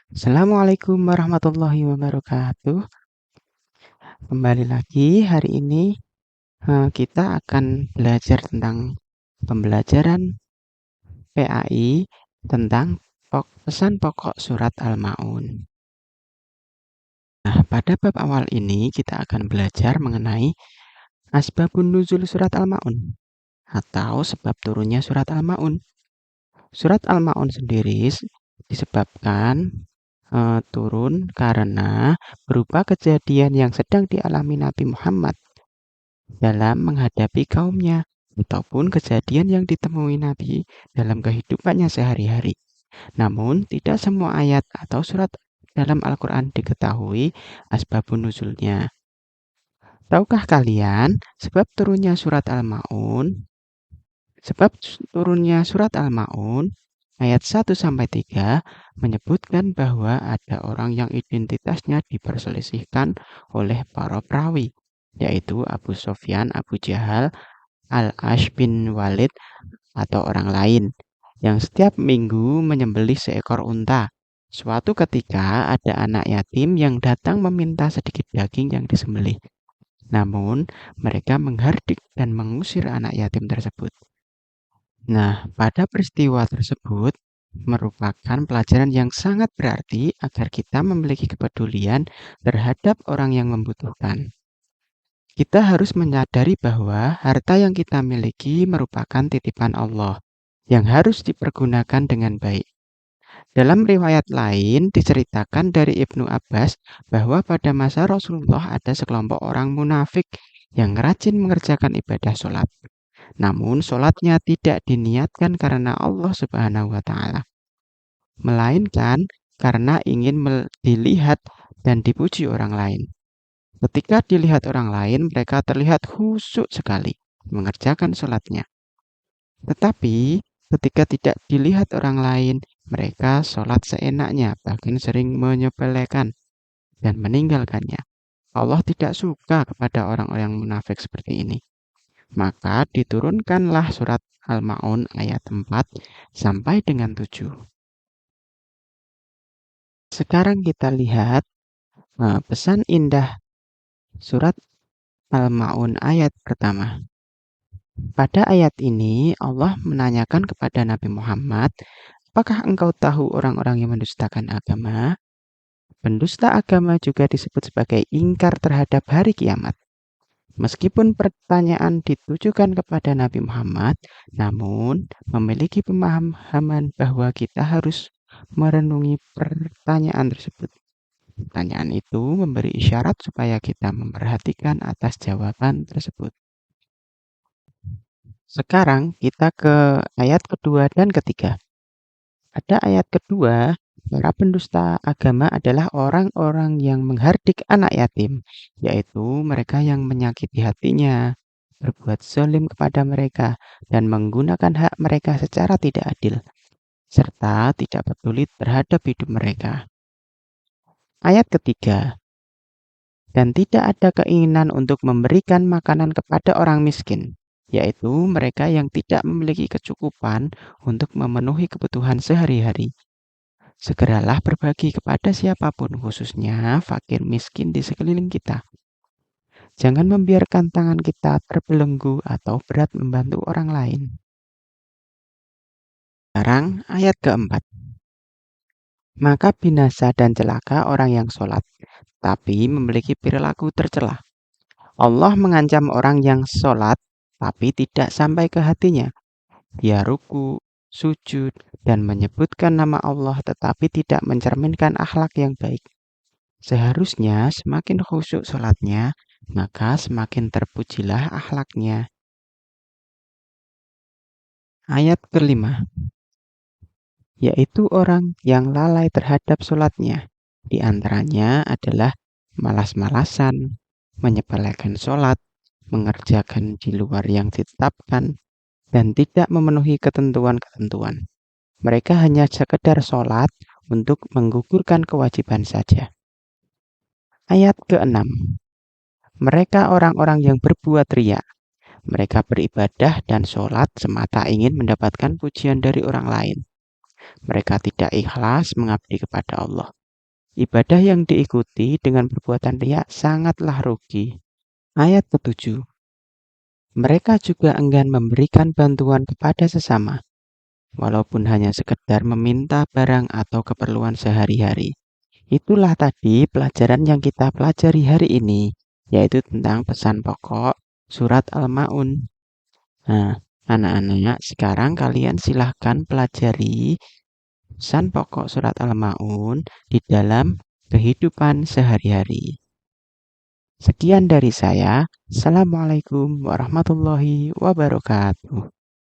Assalamualaikum warahmatullahi wabarakatuh. Kembali lagi hari ini kita akan belajar tentang pembelajaran PAI tentang pesan pokok surat Al-Maun. Nah, pada bab awal ini kita akan belajar mengenai asbabun nuzul surat Al-Maun atau sebab turunnya surat Al-Maun. Surat Al-Maun sendiri disebabkan turun karena berupa kejadian yang sedang dialami Nabi Muhammad dalam menghadapi kaumnya, ataupun kejadian yang ditemui Nabi dalam kehidupannya sehari-hari. Namun, tidak semua ayat atau surat dalam Al-Quran diketahui asbabun nuzulnya. Tahukah kalian sebab turunnya surat Al-Maun? Sebab turunnya surat Al-Maun ayat 1-3 menyebutkan bahwa ada orang yang identitasnya diperselisihkan oleh para perawi, yaitu Abu Sofyan, Abu Jahal, Al-Ash bin Walid, atau orang lain, yang setiap minggu menyembelih seekor unta. Suatu ketika ada anak yatim yang datang meminta sedikit daging yang disembelih. Namun, mereka menghardik dan mengusir anak yatim tersebut. Nah, pada peristiwa tersebut merupakan pelajaran yang sangat berarti agar kita memiliki kepedulian terhadap orang yang membutuhkan. Kita harus menyadari bahwa harta yang kita miliki merupakan titipan Allah yang harus dipergunakan dengan baik. Dalam riwayat lain diceritakan dari Ibnu Abbas bahwa pada masa Rasulullah ada sekelompok orang munafik yang rajin mengerjakan ibadah sholat. Namun sholatnya tidak diniatkan karena Allah Subhanahu wa Ta'ala, melainkan karena ingin dilihat dan dipuji orang lain. Ketika dilihat orang lain, mereka terlihat khusyuk sekali mengerjakan sholatnya. Tetapi ketika tidak dilihat orang lain, mereka sholat seenaknya, bahkan sering menyepelekan dan meninggalkannya. Allah tidak suka kepada orang-orang munafik seperti ini. Maka diturunkanlah surat Al-Ma'un ayat 4 sampai dengan 7. Sekarang kita lihat pesan indah surat Al-Ma'un ayat pertama. Pada ayat ini Allah menanyakan kepada Nabi Muhammad, apakah engkau tahu orang-orang yang mendustakan agama? Pendusta agama juga disebut sebagai ingkar terhadap hari kiamat. Meskipun pertanyaan ditujukan kepada Nabi Muhammad, namun memiliki pemahaman bahwa kita harus merenungi pertanyaan tersebut. Pertanyaan itu memberi isyarat supaya kita memperhatikan atas jawaban tersebut. Sekarang kita ke ayat kedua dan ketiga. Pada ayat kedua, para pendusta agama adalah orang-orang yang menghardik anak yatim, yaitu mereka yang menyakiti hatinya, berbuat zalim kepada mereka, dan menggunakan hak mereka secara tidak adil, serta tidak peduli terhadap hidup mereka. Ayat ketiga, dan tidak ada keinginan untuk memberikan makanan kepada orang miskin, yaitu mereka yang tidak memiliki kecukupan untuk memenuhi kebutuhan sehari-hari. Segeralah berbagi kepada siapapun, khususnya fakir miskin di sekeliling kita. Jangan membiarkan tangan kita terbelenggu atau berat membantu orang lain. Sekarang ayat keempat. Maka binasa dan celaka orang yang sholat, tapi memiliki perilaku tercela. Allah mengancam orang yang sholat, tapi tidak sampai ke hatinya. Dia ruku, sujud, dan menyebutkan nama Allah tetapi tidak mencerminkan akhlak yang baik. Seharusnya semakin khusyuk sholatnya, maka semakin terpujilah akhlaknya. Ayat kelima, yaitu orang yang lalai terhadap sholatnya. Di antaranya adalah malas-malasan, menyepelekan sholat, mengerjakan di luar yang ditetapkan, dan tidak memenuhi ketentuan-ketentuan. Mereka hanya sekedar sholat untuk menggugurkan kewajiban saja. Ayat ke-6, mereka orang-orang yang berbuat riya. Mereka beribadah dan sholat semata ingin mendapatkan pujian dari orang lain. Mereka tidak ikhlas mengabdi kepada Allah. Ibadah yang diikuti dengan perbuatan riya sangatlah rugi. Ayat ke-7. Mereka juga enggan memberikan bantuan kepada sesama, walaupun hanya sekedar meminta barang atau keperluan sehari-hari. Itulah tadi pelajaran yang kita pelajari hari ini, yaitu tentang pesan pokok surat Al-Ma'un. Nah, anak-anak, sekarang kalian silahkan pelajari pesan pokok surat Al-Ma'un di dalam kehidupan sehari-hari. Sekian dari saya. Assalamualaikum warahmatullahi wabarakatuh.